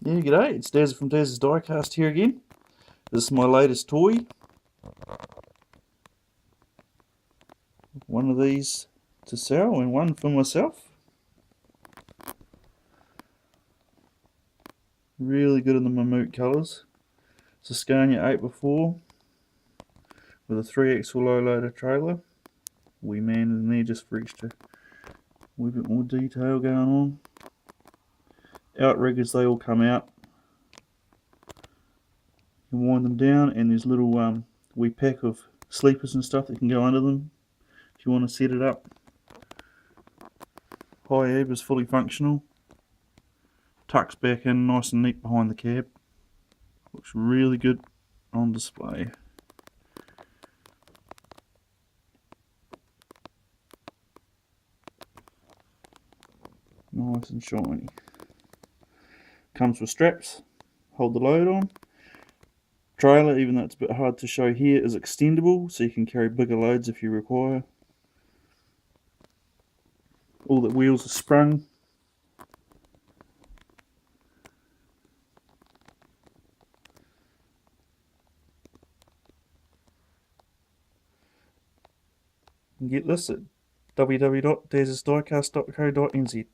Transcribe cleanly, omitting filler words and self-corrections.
Yeah, g'day, it's Des from Des's Diecast here again. This is my latest toy. One of these to sell and one for myself. Really good in the Mammoet colours. It's a Scania 8x4 with a 3-axle low loader trailer. We manned in there just for extra wee bit more detail going on. Outriggers, they all come out. You can wind them down, and there's little wee pack of sleepers and stuff that can go under them if you want to set it up. Hiab is fully functional. Tucks back in nice and neat behind the cab. Looks really good on display. Nice and shiny. Comes with straps, hold the load on. Trailer, even though it's a bit hard to show here, is extendable, so you can carry bigger loads if you require. All the wheels are sprung. You can get this at www.desdiecast.co.nz.